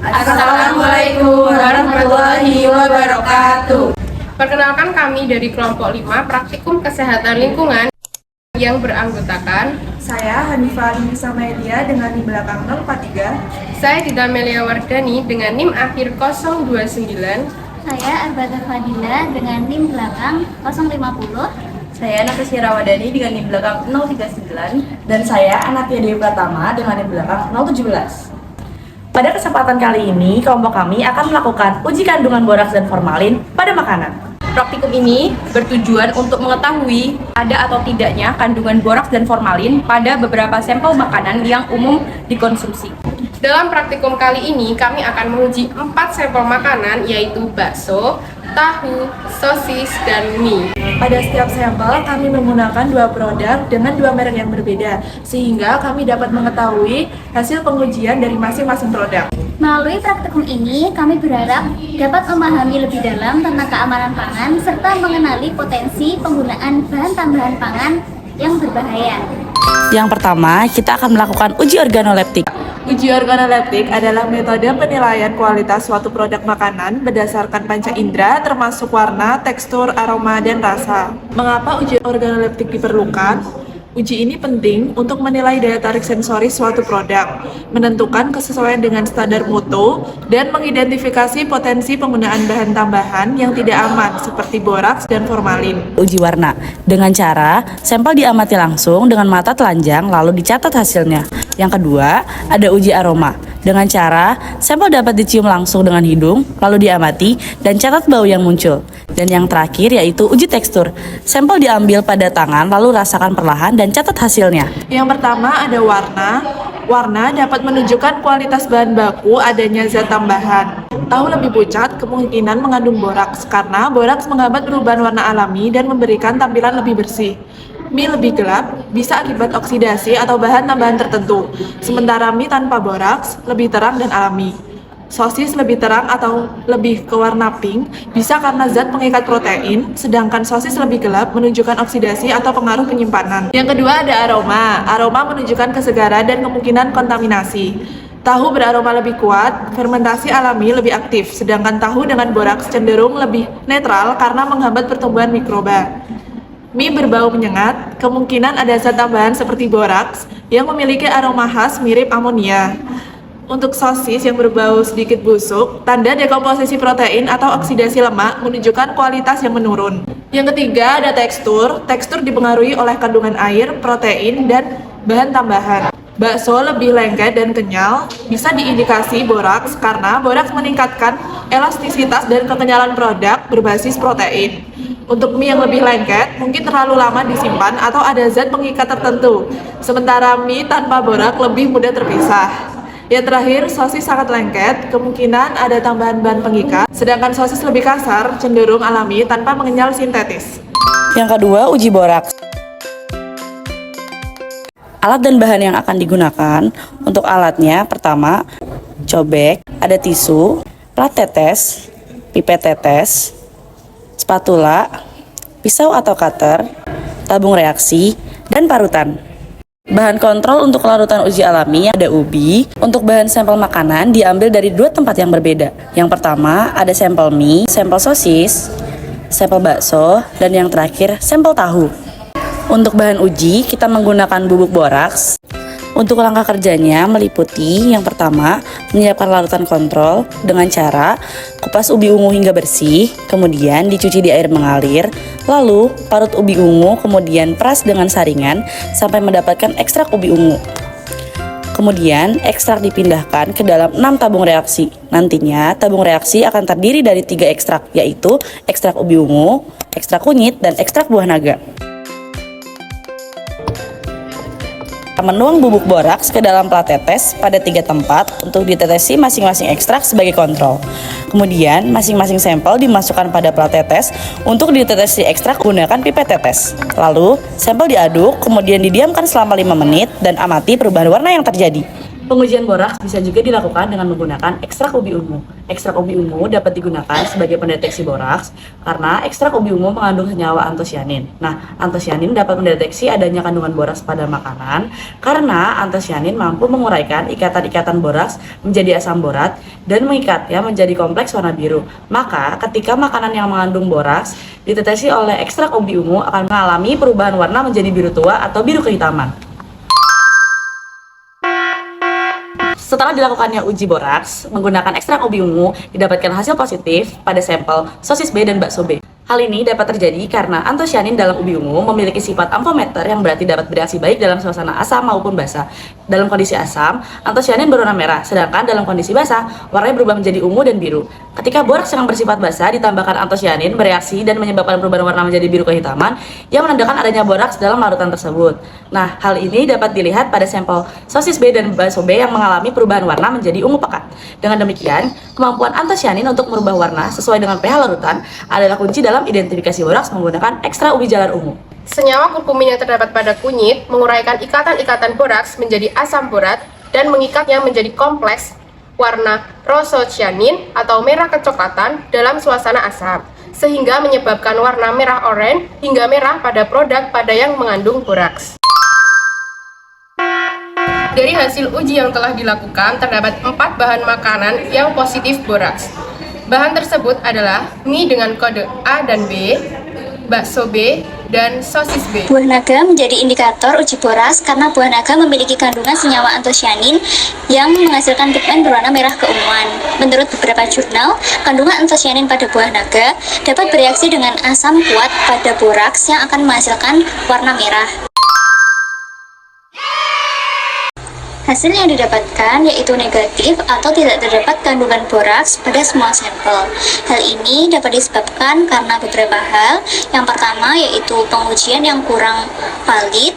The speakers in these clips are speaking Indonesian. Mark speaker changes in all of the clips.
Speaker 1: Assalamualaikum warahmatullahi wabarakatuh.
Speaker 2: Perkenalkan, kami dari kelompok 5 Praktikum Kesehatan Lingkungan yang beranggotakan
Speaker 1: Saya Hanifah Nisa Melia dengan NIM belakang 043.
Speaker 2: saya Dida Melia Wardani dengan NIM akhir 029.
Speaker 3: Saya Arbata Fadila dengan NIM belakang 050.
Speaker 4: Saya Natasha Rawadani dengan NIM belakang 039. Dan saya Anatia Dewi Pratama dengan NIM belakang 017. Pada kesempatan kali ini, kelompok kami akan melakukan uji kandungan boraks dan formalin pada makanan. Praktikum ini bertujuan untuk mengetahui ada atau tidaknya kandungan boraks dan formalin pada beberapa sampel makanan yang umum dikonsumsi.
Speaker 2: Dalam praktikum kali ini kami akan menguji 4 sampel makanan, yaitu bakso, tahu, sosis, dan mie.
Speaker 1: Pada setiap sampel kami menggunakan 2 produk dengan 2 merek yang berbeda, sehingga kami dapat mengetahui hasil pengujian dari masing-masing produk.
Speaker 3: Melalui praktikum ini, kami berharap dapat memahami lebih dalam tentang keamanan pangan serta mengenali potensi penggunaan bahan tambahan pangan yang berbahaya.
Speaker 4: Yang pertama, kita akan melakukan uji organoleptik.
Speaker 1: Uji organoleptik adalah metode penilaian kualitas suatu produk makanan berdasarkan panca indera termasuk warna, tekstur, aroma, dan rasa. Mengapa uji organoleptik diperlukan? Uji ini penting untuk menilai daya tarik sensoris suatu produk, menentukan kesesuaian dengan standar mutu, dan mengidentifikasi potensi penggunaan bahan tambahan yang tidak aman seperti boraks dan formalin.
Speaker 4: Uji warna dengan cara sampel diamati langsung dengan mata telanjang lalu dicatat hasilnya. Yang kedua, ada uji aroma dengan cara sampel dapat dicium langsung dengan hidung lalu diamati dan catat bau yang muncul. Dan yang terakhir yaitu uji tekstur. Sampel diambil pada tangan lalu rasakan perlahan dan catat hasilnya.
Speaker 1: Yang pertama ada warna. Warna dapat menunjukkan kualitas bahan baku adanya zat tambahan. Tahu lebih pucat kemungkinan mengandung boraks karena boraks menghambat perubahan warna alami dan memberikan tampilan lebih bersih. Mie lebih gelap bisa akibat oksidasi atau bahan tambahan tertentu, sementara mie tanpa boraks lebih terang dan alami. Sosis lebih terang atau lebih ke warna pink bisa karena zat pengikat protein, sedangkan sosis lebih gelap menunjukkan oksidasi atau pengaruh penyimpanan. Yang kedua ada aroma. Aroma menunjukkan kesegaran dan kemungkinan kontaminasi. Tahu beraroma lebih kuat, fermentasi alami lebih aktif, sedangkan tahu dengan boraks cenderung lebih netral karena menghambat pertumbuhan mikroba. Mie berbau menyengat, kemungkinan ada zat tambahan seperti boraks yang memiliki aroma khas mirip amonia. Untuk sosis yang berbau sedikit busuk, tanda dekomposisi protein atau oksidasi lemak menunjukkan kualitas yang menurun. Yang ketiga ada tekstur. Tekstur dipengaruhi oleh kandungan air, protein, dan bahan tambahan. Bakso lebih lengket dan kenyal, bisa diindikasi boraks karena boraks meningkatkan elastisitas dan kekenyalan produk berbasis protein. Untuk mie yang lebih lengket, mungkin terlalu lama disimpan atau ada zat pengikat tertentu. Sementara mie tanpa borak lebih mudah terpisah. Yang terakhir, sosis sangat lengket, kemungkinan ada tambahan bahan pengikat. Sedangkan sosis lebih kasar, cenderung alami tanpa mengenyal sintetis.
Speaker 4: Yang kedua, uji boraks. Alat dan bahan yang akan digunakan. Untuk alatnya, pertama, cobek, ada tisu, plat tetes, pipet tetes, spatula, pisau atau cutter, tabung reaksi, dan parutan. Bahan kontrol untuk larutan uji alami ada ubi. Untuk bahan sampel makanan diambil dari 2 tempat yang berbeda. Yang pertama ada sampel mie, sampel sosis, sampel bakso, dan yang terakhir sampel tahu. Untuk bahan uji kita menggunakan bubuk boraks. Untuk langkah kerjanya meliputi yang pertama, menyiapkan larutan kontrol dengan cara kupas ubi ungu hingga bersih, kemudian dicuci di air mengalir, lalu parut ubi ungu, kemudian peras dengan saringan sampai mendapatkan ekstrak ubi ungu. Kemudian ekstrak dipindahkan ke dalam 6 tabung reaksi. Nantinya tabung reaksi akan terdiri dari 3 ekstrak, yaitu ekstrak ubi ungu, ekstrak kunyit, dan ekstrak buah naga. Menuang bubuk boraks ke dalam plat tetes pada 3 tempat untuk ditetesi masing-masing ekstrak sebagai kontrol. Kemudian masing-masing sampel dimasukkan pada plat tetes untuk ditetesi ekstrak menggunakan pipet tetes. Lalu sampel diaduk, kemudian didiamkan selama 5 menit dan amati perubahan warna yang terjadi. Pengujian boraks bisa juga dilakukan dengan menggunakan ekstrak ubi ungu. Ekstrak ubi ungu dapat digunakan sebagai pendeteksi boraks karena ekstrak ubi ungu mengandung senyawa antosianin. Nah, antosianin dapat mendeteksi adanya kandungan boraks pada makanan karena antosianin mampu menguraikan ikatan-ikatan boraks menjadi asam borat dan mengikatnya menjadi kompleks warna biru. Maka, ketika makanan yang mengandung boraks dideteksi oleh ekstrak ubi ungu akan mengalami perubahan warna menjadi biru tua atau biru kehitaman. Setelah dilakukannya uji boraks menggunakan ekstrak ubi ungu, didapatkan hasil positif pada sampel sosis B dan bakso B. Hal ini dapat terjadi karena antosianin dalam ubi ungu memiliki sifat amfometer yang berarti dapat bereaksi baik dalam suasana asam maupun basah. Dalam kondisi asam, antosianin berwarna merah, sedangkan dalam kondisi basah, warnanya berubah menjadi ungu dan biru. Ketika boraks yang bersifat basah ditambahkan antosianin bereaksi dan menyebabkan perubahan warna menjadi biru kehitaman yang menandakan adanya boraks dalam larutan tersebut. Nah, hal ini dapat dilihat pada sampel sosis B dan bakso B yang mengalami perubahan warna menjadi ungu pekat. Dengan demikian, kemampuan antosianin untuk merubah warna sesuai dengan pH larutan adalah kunci dalam identifikasi boraks menggunakan ekstra ubi jalar ungu.
Speaker 2: Senyawa kurkumin yang terdapat pada kunyit menguraikan ikatan-ikatan boraks menjadi asam borat dan mengikatnya menjadi kompleks warna rosocyanin atau merah kecoklatan dalam suasana asam, sehingga menyebabkan warna merah oranye hingga merah pada produk pada yang mengandung boraks. Dari hasil uji yang telah dilakukan, terdapat 4 bahan makanan yang positif boraks. Bahan tersebut adalah mie dengan kode A dan B, bakso B, dan sosis B.
Speaker 3: Buah naga menjadi indikator uji boraks karena buah naga memiliki kandungan senyawa antosianin yang menghasilkan pigmen berwarna merah keunguan. Menurut beberapa jurnal, kandungan antosianin pada buah naga dapat bereaksi dengan asam kuat pada boraks yang akan menghasilkan warna merah. Hasil yang didapatkan yaitu negatif atau tidak terdapat kandungan boraks pada semua sampel. Hal ini dapat disebabkan karena beberapa hal. Yang pertama yaitu pengujian yang kurang valid.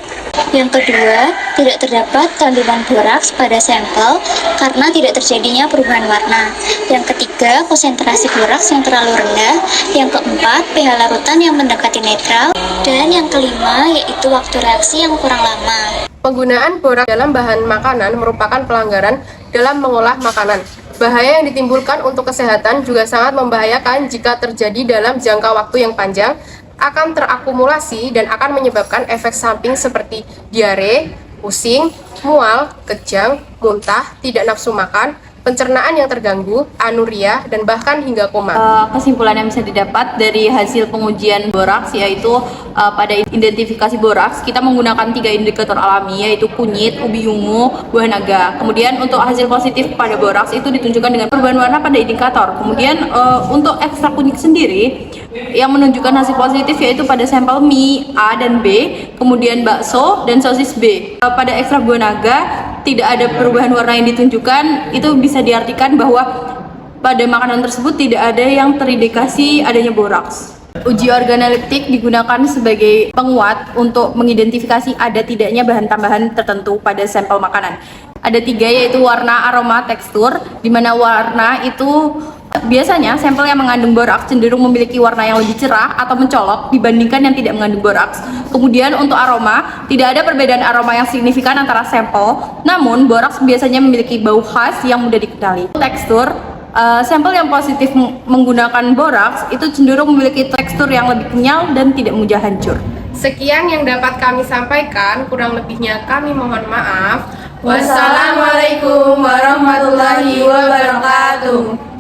Speaker 3: Yang kedua, tidak terdapat kandungan boraks pada sampel karena tidak terjadinya perubahan warna. Yang ketiga, konsentrasi boraks yang terlalu rendah. Yang keempat, pH larutan yang mendekati netral. Dan yang kelima yaitu waktu reaksi yang kurang lama.
Speaker 2: Penggunaan boraks dalam bahan makanan merupakan pelanggaran dalam mengolah makanan. Bahaya yang ditimbulkan untuk kesehatan juga sangat membahayakan jika terjadi dalam jangka waktu yang panjang, akan terakumulasi dan akan menyebabkan efek samping seperti diare, pusing, mual, kejang, muntah, tidak nafsu makan, pencernaan yang terganggu, anuria, dan bahkan hingga koma.
Speaker 5: Kesimpulan yang bisa didapat dari hasil pengujian boraks yaitu pada identifikasi boraks kita menggunakan 3 indikator alami yaitu kunyit, ubi ungu, buah naga. Kemudian untuk hasil positif pada boraks itu ditunjukkan dengan perubahan warna pada indikator. Kemudian untuk ekstrak kunyit sendiri yang menunjukkan hasil positif yaitu pada sampel mie A dan B, kemudian bakso dan sosis B. Pada ekstrak buah naga tidak ada perubahan warna yang ditunjukkan, itu bisa diartikan bahwa pada makanan tersebut tidak ada yang terindikasi adanya boraks. Uji organoleptik digunakan sebagai penguat untuk mengidentifikasi ada tidaknya bahan tambahan tertentu pada sampel makanan. Ada 3 yaitu warna, aroma, tekstur, di mana warna itu biasanya sampel yang mengandung boraks cenderung memiliki warna yang lebih cerah atau mencolok dibandingkan yang tidak mengandung boraks. Kemudian untuk aroma, tidak ada perbedaan aroma yang signifikan antara sampel, namun boraks biasanya memiliki bau khas yang mudah dikenali. Tekstur, sampel yang positif menggunakan boraks itu cenderung memiliki tekstur yang lebih kenyal dan tidak mudah hancur.
Speaker 2: Sekian yang dapat kami sampaikan, kurang lebihnya kami mohon maaf. Wassalamualaikum warahmatullahi wabarakatuh.